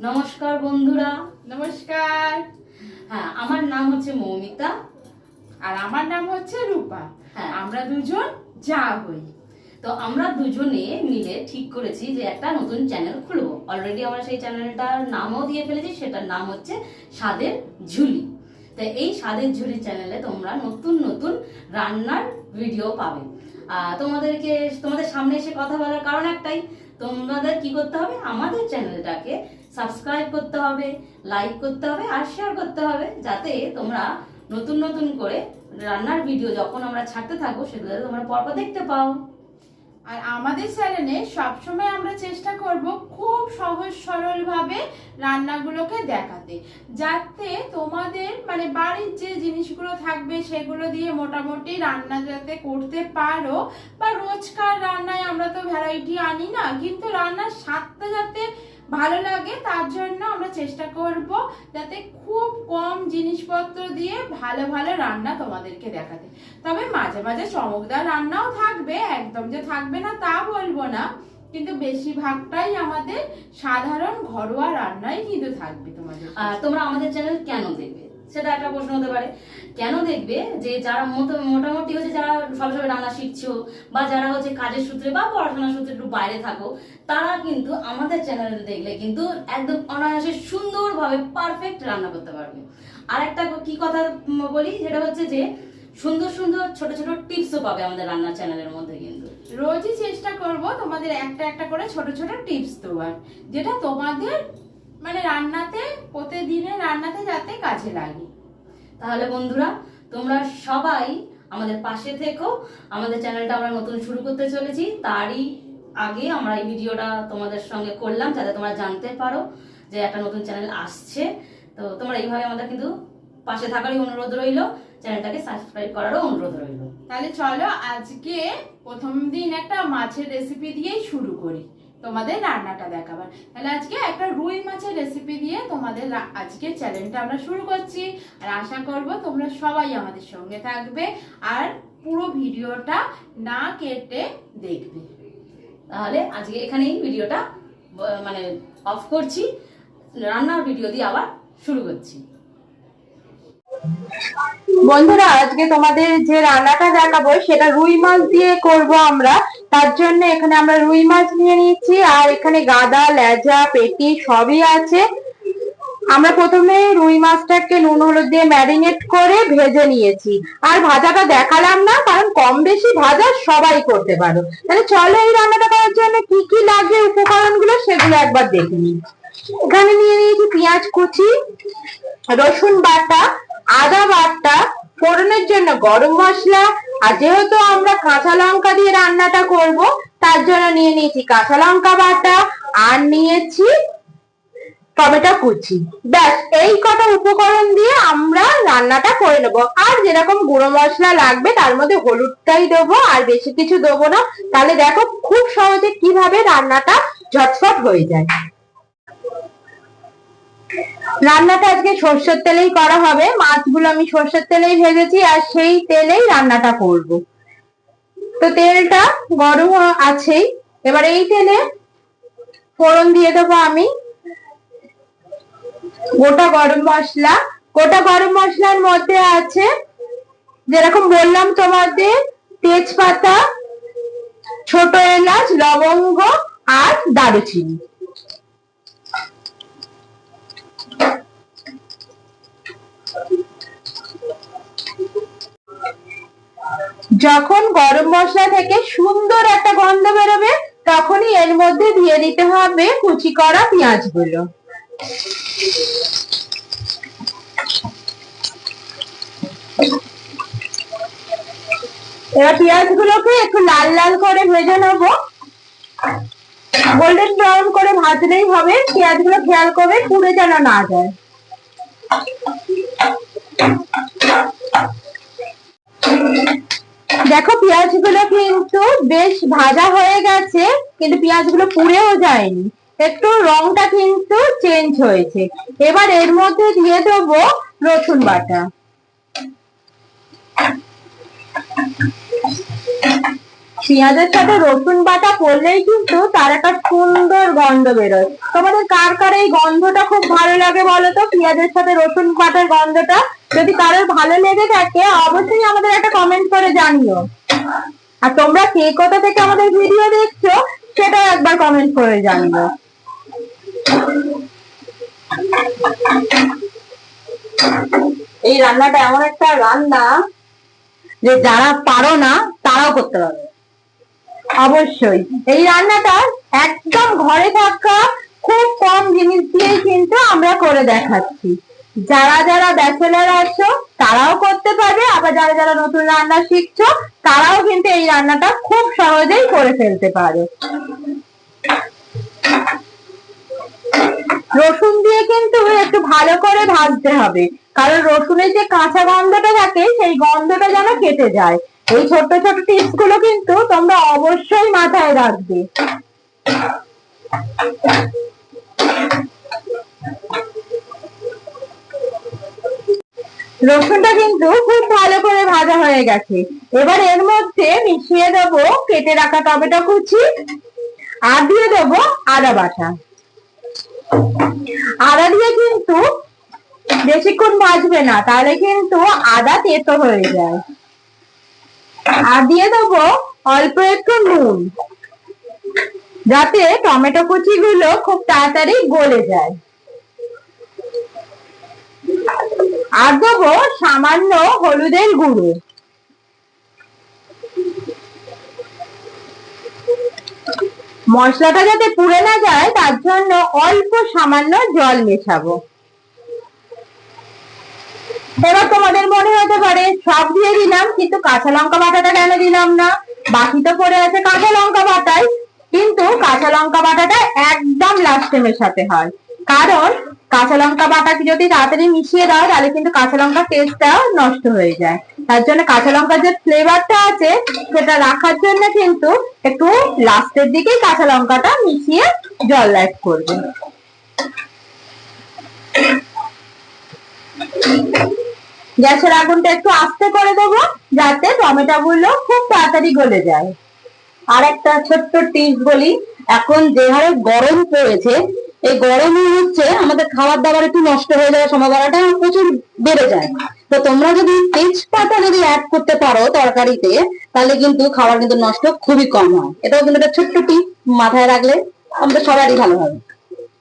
নমস্কার বন্ধুরা। নমস্কার। হ্যাঁ, আমার নাম হচ্ছে মৌমিতা আর আমার নাম হচ্ছে রূপা। হ্যাঁ, আমরা দুজন যা হই। তো আমরা দুজনে মিলে ঠিক করেছি যে একটা নতুন চ্যানেল খুলবো। অলরেডি আমরা সেই চ্যানেলটার নামও দিয়ে ফেলেছি, সেটার নাম হচ্ছে স্বাদের ঝুলি। তো এই স্বাদের ঝুলি চ্যানেলে তোমরা নতুন নতুন রান্নার ভিডিও পাবে। তোমাদের সামনে এসে কথা বলার কারণ একটাই, তোমাদের কি করতে হবে, আমাদের চ্যানেলটাকে সাবস্ক্রাইব করতে হবে, লাইক করতে হবে আর শেয়ার করতে হবে, যাতে তোমরা নতুন নতুন করে রান্নার ভিডিও যখন আমরা ছাড়তে থাকবো সেগুলো তোমরা পরপর দেখতে পাও। আর আমাদের চ্যানেলে সবসময় আমরা চেষ্টা করব খুব সহজ সরল ভাবে রান্নাগুলোকে দেখাতে, যাতে তোমাদের মানে বাড়ির যে জিনিসগুলো থাকবে সেগুলো দিয়ে মোটামুটি রান্না যাতে করতে পারো। বা রোজকার রান্নায় আমরা তো ভ্যারাইটি আনি না, কিন্তু রান্নার স্বাদটা যাতে ভালো লাগে তার জন্য আমরা চেষ্টা করব যাতে খুব কম জিনিসপত্র দিয়ে ভালো ভালো রান্না তোমাদেরকে দেখাতে। তবে মাঝে মাঝে চমকদার রান্নাও থাকবে, একদম যে থাকবে না তা বলবো না, কিন্তু বেশিরভাগটাই আমাদের সাধারণ ঘরোয়া রান্নাই কিন্তু থাকবে তোমাদের। তোমরা আমাদের চ্যানেল কেন দেখবে সেটা একটা প্রশ্ন হতে পারে। কেন দেখবে, যে যারা মোটামুটি হচ্ছে যারা সবে সবে রান্না শিখছো, বা যারা হচ্ছে কাজের সূত্রে বা পড়াশোনার সূত্রে একটু বাইরে থাকো, তারা কিন্তু আমাদের চ্যানেল দেখলে কিন্তু একদম অনায়াসে সুন্দরভাবে পারফেক্ট রান্না করতে পারবে। আর একটা কি কথা বলি, যেটা হচ্ছে যে সুন্দর সুন্দর ছোট ছোট টিপসও পাবে আমাদের রান্নার চ্যানেলের মধ্যে। কিন্তু রোজই চেষ্টা করব তোমাদের একটা একটা করে ছোট ছোট টিপস দেওয়ার, যেটা তোমাদের মানে রান্নাতে প্রতিদিনের রান্নাতে যাতে কাজে লাগে। তাহলে বন্ধুরা, তোমরা সবাই আমাদের পাশে থেকো। আমাদের চ্যানেলটা আমরা নতুন শুরু করতে চলেছি, তারই আগে আমরা এই ভিডিওটা তোমাদের সঙ্গে করলাম যাতে তোমরা জানতে পারো যে একটা নতুন চ্যানেল আসছে। তো তোমরা এইভাবে আমাদের কিন্তু পাশে থাকারই অনুরোধ রইল, চ্যানেলটাকে সাবস্ক্রাইব করারও অনুরোধ রইল। তাহলে চলো আজকে প্রথম দিন একটা মাছের রেসিপি দিয়েই শুরু করি তোমাদের রান্নাটা দেখাবার। তাহলে আজকে একটা রুই মাছের রেসিপি দিয়ে তোমাদের আজকে চ্যানেলটা আমরা শুরু করছি। আর আশা করব তোমরা সবাই আমাদের সঙ্গে থাকবে আর পুরো ভিডিওটা না কেটে দেখবে। তাহলে আজকে এখানেই ভিডিওটা মানে অফ করছি, রান্নার ভিডিও দিয়ে আবার শুরু করছি। বন্ধুরা, আজকে তোমাদের যে রান্নাটা দেখাবো সেটা রুই মাছ দিয়ে করব আমরা। তার জন্য এখানে আমরা রুই মাছ নিয়ে নিচ্ছি, আর এখানে গাদা, লেজা, পেটি সবই আছে। আমরা প্রথমে রুই মাছটাকে নুন হলুদ দিয়ে ম্যারিনেট করে ভেজে নিয়েছি। আর ভাজাটা দেখালাম না, কারণ কম বেশি ভাজা সবাই করতে পারো। তাহলে চলো এই রান্নাটা করার জন্য কি কি লাগে উপকরণগুলো সেগুলো একবার দেখে নিই। এখানে নিয়ে নিয়েছি পেঁয়াজ কুচি, রসুন বাটা, আদা বাটা, ফোড়নের জন্য গরম মশলা, আর যেহেতু আমরা কাঁচা লঙ্কা দিয়ে রান্নাটা করব তার জন্য নিয়ে নিয়েছি কাঁচা লঙ্কা বাটা, আর নিয়েছি টমেটো কুচি। ব্যাস এই কটা উপকরণ দিয়ে আমরা রান্নাটা করে নেবো। আর যেরকম গুঁড়ো মশলা লাগবে তার মধ্যে হলুদটাই দেবো, আর বেশি কিছু দেবো না। তাহলে দেখো খুব সহজে কিভাবে রান্নাটা ঝটফট হয়ে যায়। রান্নাটা আজকে সর্ষের তেলেই করা হবে। মাছগুলো আমি সর্ষের তেলেই ভেজেছি, আর সেই তেলেই রান্নাটা করব। তো তেলটা গরম আছেই, এবার এই তেলে ফোড়ন দিয়ে দেবো আমি গোটা গরম মশলা। গোটা গরম মশলার মধ্যে আছে, যেরকম বললাম তোমাদের, তেজপাতা, ছোট এলাচ, লবঙ্গ আর দারুচিনি। যখন গরম মশলা থেকে সুন্দর একটা গন্ধ বেরোবে তখনই এর মধ্যে দিয়ে দিতে হবে কুচি করা পেঁয়াজগুলো। এবার পেঁয়াজগুলোকে একটু লাল লাল করে ভেজে নেবো। গোল্ডেন ব্রাউন করে ভাজলেই হবে, পেঁয়াজগুলো খেয়াল করবে পুড়ে যেন না যায়। দেখো পেঁয়াজগুলো কিন্তু বেশ ভাজা হয়ে গেছে, কিন্তু পেঁয়াজগুলো পুড়েও যায়নি, একটু রংটা কিন্তু চেঞ্জ হয়েছে। এবার এর মধ্যে দিয়ে দেবো রসুন বাটা। পেঁয়াজের সাথে রসুন বাটা পড়লেই কিন্তু তার একটা সুন্দর গন্ধ বেরোয়। তোমাদের কার কার এই গন্ধটা খুব ভালো লাগে বলো তো, পেঁয়াজের সাথে রসুন বাটার গন্ধটা? যদি কারোর ভালো লেগে থাকে অবশ্যই আমাদের একটা কমেন্ট করে জানিও। আর তোমরা কে কোথা থেকে আমাদের ভিডিও দেখছো সেটাও একবার কমেন্ট করে জানিও। এই রান্নাটা এমন একটা রান্না যে যারা পারো না তারাও করতে পারবে। অবশ্যই এই রান্নাটা একদম ঘরে থাকা খুব কম জিনিস দিয়েই কিন্তু আমরা করে দেখাচ্ছি। যারা যারা ব্যাচেলার আছো তারাও করতে পারবে, আবার যারা যারা নতুন রান্না শিখছো তারাও কিন্তু এই রান্নাটা খুব সহজেই করে ফেলতে পারো। রসুন দিয়ে কিন্তু একটু ভালো করে ভাজতে হবে, কারণ রসুনের যে কাঁচা গন্ধটা থাকে সেই গন্ধটা যেন কেটে যায়। এই ছোট ছোট টিপস গুলো কিন্তু তোমরা অবশ্যই মাথায় রাখবে। রসুনটা কিন্তু খুব ভালো করে ভাজা হয়ে গেছে। এবার এর মধ্যে মিশিয়ে দেবো কেটে রাখা টমেটো কুচি আর দিয়ে দেবো আদা বাটা। আদা দিয়ে কিন্তু বেশিক্ষণ ভাজবে না, তাহলে কিন্তু আদা তেতো হয়ে যায়। আর দিয়ে দেবো অল্প একটু নুন, যাতে টমেটো কুচি গুলো খুব তাড়াতাড়ি গলে যায়। আর দেবো সামান্য হলুদের গুঁড়ো। মশলাটা যাতে পুড়ে না যায় তার জন্য অল্প সামান্য জল মেশাবো। এবার তোমাদের মনে হতে পারে সব দিয়ে দিলাম, কিন্তু কাঁচা লঙ্কা বাটাটা কেন দিলাম না? বাকি তো পড়ে আছে কাঁচা লঙ্কা বাটাই, কিন্তু কাঁচা লঙ্কা বাটাটা একদম লাস্টে মেশাতে হয়। কারণ কাঁচা লঙ্কা বাটাকে যদি তাড়াতাড়ি মিশিয়ে দাও তাহলে কিন্তু কাঁচা লঙ্কার টেস্টটা নষ্ট হয়ে যায়। তার জন্য কাঁচা লঙ্কার যে ফ্লেভারটা আছে সেটা রাখার জন্য কিন্তু একটু লাস্টের দিকেই কাঁচা লঙ্কাটা মিশিয়ে জল অ্যাড করবে। গ্যাসের আগুনটা একটু আস্তে করে দেবো যাতে টমেটো গুলো খুব তাড়াতাড়ি গলে যায়। আর একটা ছোট্ট টিপস বলি, এখন যে হারে গরম পড়েছে, এই গরমে হচ্ছে আমাদের খাবার দাবার একটু নষ্ট হয়ে যাওয়ার সম্ভাবনাটা প্রচুর বেড়ে যায়। তো তোমরা যদি তেজপাতা যদি অ্যাড করতে পারো তরকারিতে তাহলে কিন্তু খাবার কিন্তু নষ্ট খুবই কম হয়। এটাও কিন্তু একটা ছোট্ট টিপ মাথায় রাখলে আমাদের সবারই ভালো হবে।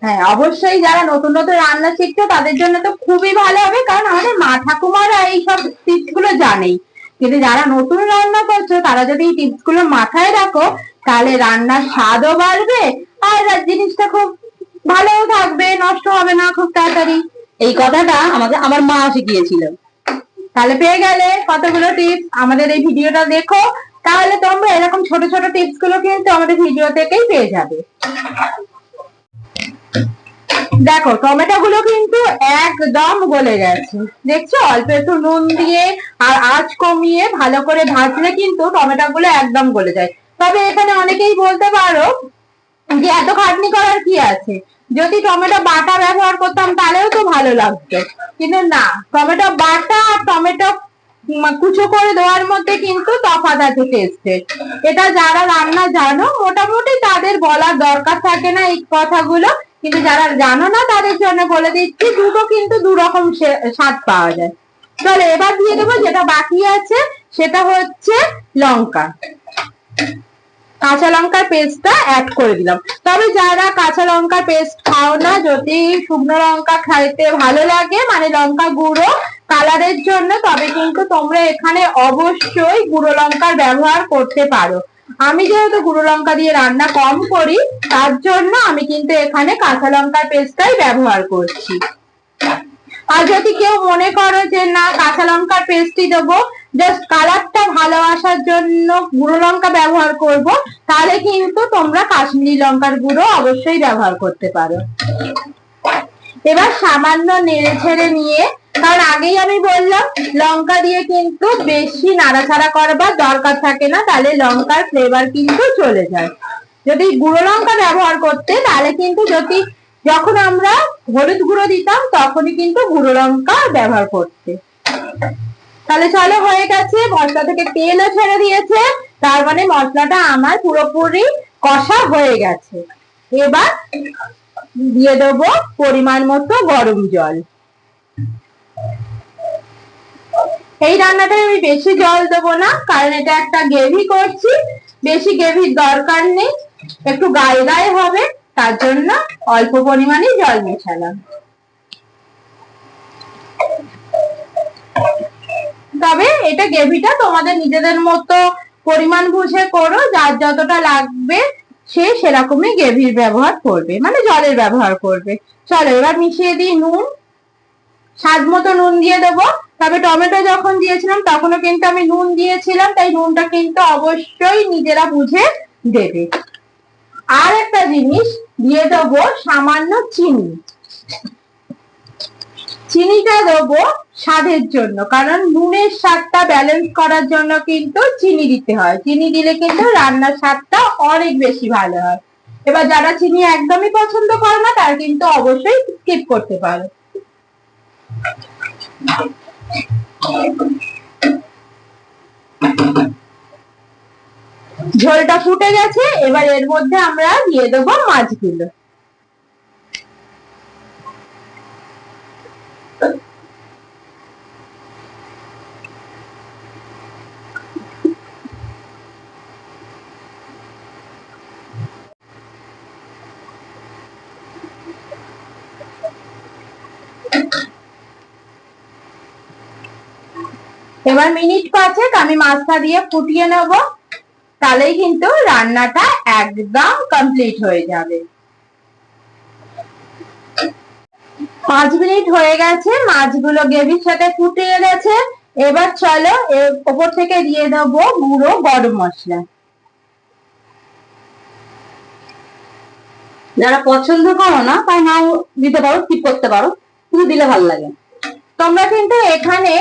হ্যাঁ, অবশ্যই যারা নতুন নতুন রান্না শিখছো তাদের জন্য তো খুবই ভালো হবে, কারণ আমাদের মা ঠাকুমারা এইসব টিপস গুলো জানেই। কিন্তু যারা নতুন রান্না করছো তারা যদি এই টিপস গুলো মাথায় রাখো তাহলে রান্নার স্বাদও বাড়বে আর জিনিসটা খুব ভালোও থাকবে, নষ্ট হবে না খুব তাড়াতাড়ি। এই কথাটা আমাকে আমার মা শিখিয়েছিল। তাহলে পেয়ে গেলে কতগুলো টিপস। আমাদের এই ভিডিওটা দেখো, তাহলে তোমরা এরকম ছোট ছোট টিপস গুলো কিন্তু আমাদের ভিডিও থেকেই পেয়ে যাবে। দেখো টমেটো গুলো কিন্তু একদম গলে গেছে, দেখছো? অল্প একটু নুন দিয়ে আর আঁচ কমিয়ে ভালো করে ভাজলে কিন্তু টমেটো গুলো একদম গলে যায়। তবে এখানে অনেকেই বলতে পারো যে এত খাটনি করার কি আছে, যদি টমেটো বাটা ব্যবহার করতাম তাহলেও তো ভালো লাগতো। কিন্তু না, টমেটো বাটা আর টমেটো কুচো করে দেওয়ার মধ্যে কিন্তু তফাৎ আছে টেস্টের। এটা যারা রান্না জানো মোটামুটি তাদের বলার দরকার থাকে না এই কথাগুলো, কিন্তু যারা জানো না তাদের জন্য বলে দিচ্ছি, দুটো কিন্তু দু রকম স্বাদ পাওয়া যায়। চলো এবার দিয়ে দেবো যেটা বাকি আছে, সেটা হচ্ছে লঙ্কা। কাঁচা লঙ্কার পেস্টটা অ্যাড করে দিলাম। তবে যারা কাঁচা লঙ্কার পেস্ট খাও না, যদি শুকনো লঙ্কা খাইতে ভালো লাগে মানে লঙ্কা গুঁড়ো কালারের জন্য, তবে কিন্তু তোমরা এখানে অবশ্যই গুঁড়ো লঙ্কার ব্যবহার করতে পারো। আমি যেহেতু গুঁড়ো লঙ্কা দিয়ে রান্না কম করি তার জন্য আমি কিন্তু এখানে কাঁচা লঙ্কার পেস্টটাই ব্যবহার করছি। আর যদি কেউ মনে করো যে না কাঁচা লঙ্কার পেস্টই দেবো, জাস্ট কালারটা ভালো আসার জন্য গুঁড়ো লঙ্কা ব্যবহার করব, তাহলে কিন্তু তোমরা কাশ্মীরি লঙ্কার গুঁড়ো অবশ্যই ব্যবহার করতে পারো। এবার সামান্য নেড়ে ছেড়ে নিয়ে, কারণ আগেই আমি বললাম লঙ্কা দিয়ে কিন্তু বেশি নাড়াচাড়া করবার দরকার থাকে না, তাহলে লঙ্কার ফ্লেভার কিন্তু চলে যায়। যদি গুঁড়ো লঙ্কা ব্যবহার করতে তাহলে কিন্তু যখন আমরা হলুদ গুঁড়ো দিতাম তখনই কিন্তু গুঁড়ো লঙ্কা ব্যবহার করতে। তাহলে চলো হয়ে গেছে, মশলা থেকে তেলও ছেড়ে দিয়েছে। তার মানে মশলাটা আমার পুরোপুরি কষা হয়ে গেছে। এবার দিয়ে দেবো পরিমাণ মতো গরম জল। এই রান্নাটায় আমি বেশি জল দেবো না, কারণ এটা একটা গ্রেভি করছি, বেশি গ্রেভির দরকার নেই, একটু গায়ে গায়ে হবে, তার জন্য অল্প পরিমাণে জল মেশালাম। তবে এটা গ্রেভিটা তোমাদের নিজেদের মতো পরিমাণ বুঝে করো, যার যতটা লাগবে সে সেরকমই গ্রেভির ব্যবহার করবে, মানে জলের ব্যবহার করবে। চলো এবার মিশিয়ে দিই নুন, স্বাদ মতো নুন দিয়ে দেবো। তবে টমেটো যখন দিয়েছিলাম তখনও কিন্তু আমি নুন দিয়েছিলাম, তাই নুনটা কিন্তু অবশ্যই নিজেরা বুঝে দেবে। আর একটা জিনিস দিয়ে দেবো সামান্য চিনি। চিনিটা দেবো স্বাদের জন্য, কারণ নুনের স্বাদটা ব্যালেন্স করার জন্য কিন্তু চিনি দিতে হয়। চিনি দিলে কিন্তু রান্নার স্বাদটা অনেক বেশি ভালো হয়। এবার যারা চিনি একদমই পছন্দ করে না তারা কিন্তু অবশ্যই স্কিপ করতে পারো। ঝোলটা ফুটে গেছে, এবার এর মধ্যে আমরা দিয়ে দেবো মাছগুলো। এবার মিনিট 5 আমি মাছটা দিয়ে ফুটিয়ে নেব, তাহলেই কিন্তু রান্নাটা একদম কমপ্লিট হয়ে যাবে। 5 মিনিট হয়ে গেছে, মাছগুলো গ্রেভির সাথে ফুটিয়ে গেছে। এবার চলো এর উপর থেকে দিয়ে দেবো গুঁড়ো গরম মশলা। যারা পছন্দ করো না তাই নাও দিতে পারো, স্কিপ করতে পারো, কিন্তু দিলে ভালো লাগে। তোমরা কিন্তু এখানে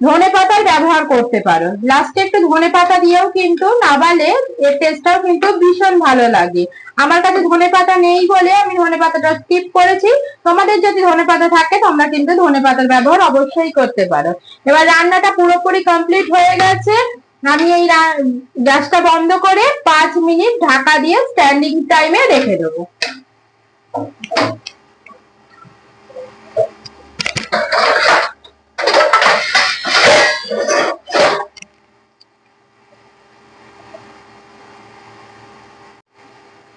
ধনে পাতার ব্যবহার করতে পারো, লাস্টে একটু ধনে পাতা দিয়েও কিন্তু নাবালে এর টেস্টটাও কিন্তু ভীষণ ভালো লাগে। আমার কাছে ধনে পাতা নেই বলে আমি ধনে পাতাটা স্কিপ করেছি। তোমাদের যদি ধনে পাতা থাকে তোমরা কিন্তু ধনে পাতার ব্যবহার অবশ্যই করতে পারো। এবার রান্নাটা পুরোপুরি কমপ্লিট হয়ে গেছে, আমি এই গ্যাসটা বন্ধ করে 5 মিনিট ঢাকা দিয়ে স্ট্যান্ডিং টাইমে রেখে দেবো।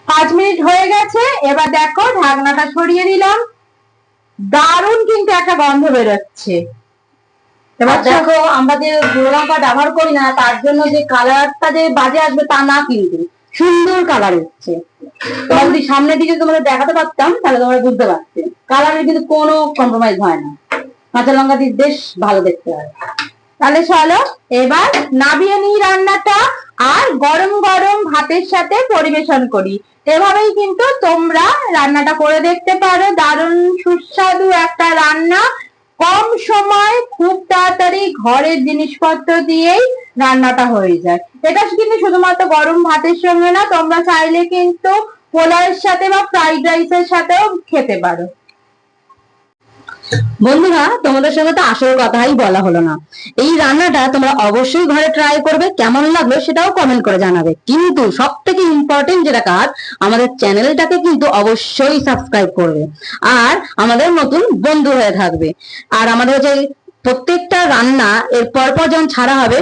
পাঁচ মিনিট হয়ে গেছে, এবার দেখো ঢাকনাটা সরিয়ে দিলাম, দারুণ কিন্তু একটা গন্ধ বেরোচ্ছে। এবার দেখো আমরা যে গুঁড়ো লঙ্কা ব্যবহার করি না, তার জন্য যে কালারটা যে বাজে আসবে তা না, কিন্তু সুন্দর কালার হচ্ছে। তোমরা যদি সামনের দিকে তোমাদের দেখাতে পারতাম তাহলে তোমরা বুঝতে পারতে, কালারের কিন্তু কোনো কম্প্রোমাইজ হয় না, কাঁচা লঙ্কা দিয়ে বেশ ভালো দেখতে হয়। তাহলে চলো এবার নামিয়ে নিই রান্নাটা, আর গরম গরম ভাতের সাথে পরিবেশন করি। এভাবেই কিন্তু তোমরা রান্নাটা করে দেখতে পারো, দারুণ সুস্বাদু একটা রান্না, কম সময় খুব তাড়াতাড়ি ঘরের জিনিসপত্র দিয়েই রান্নাটা হয়ে যায়। এটা কিন্তু শুধুমাত্র গরম ভাতের সঙ্গে না, তোমরা চাইলে কিন্তু পোলাওয়ের সাথে বা ফ্রাইড রাইসের সাথেও খেতে পারো। বন্ধুরা, তোমাদের সঙ্গে তো আসল কথাই বলা হলো না। এই রান্নাটা তোমরা অবশ্যই ঘরে ট্রাই করবে, কেমন লাগলো সেটাও কমেন্ট করে জানাবে। কিন্তু সব থেকে ইম্পর্টেন্ট যেটা কাজ, আমাদের চ্যানেলটাকে কিন্তু অবশ্যই সাবস্ক্রাইব করবে আর আমাদের নতুন বন্ধু হয়ে থাকবে। আর আমাদের যে প্রত্যেকটা রান্না এর পরপর যখন ছাড়া হবে,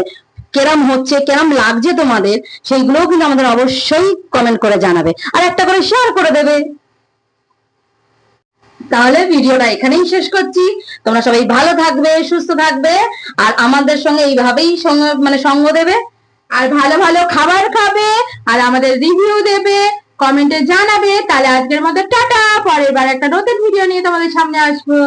কেরাম হচ্ছে কেরাম লাগছে তোমাদের, সেইগুলোও কিন্তু আমাদের অবশ্যই কমেন্ট করে জানাবে, আর একটা করে শেয়ার করে দেবে। তাহলে ভিডিওটা এখানেই শেষ করছি। তোমরা সবাই ভালো থাকবে, সুস্থ থাকবে, আর আমাদের সঙ্গে এইভাবেই সঙ্গ দেবে, আর ভালো ভালো খাবার খাবে, আর আমাদের রিভিউ দেবে, কমেন্টে জানাবে। তাহলে আজকের মতো টাটা, পরের বার একটা নতুন ভিডিও নিয়ে তোমাদের সামনে আসবো।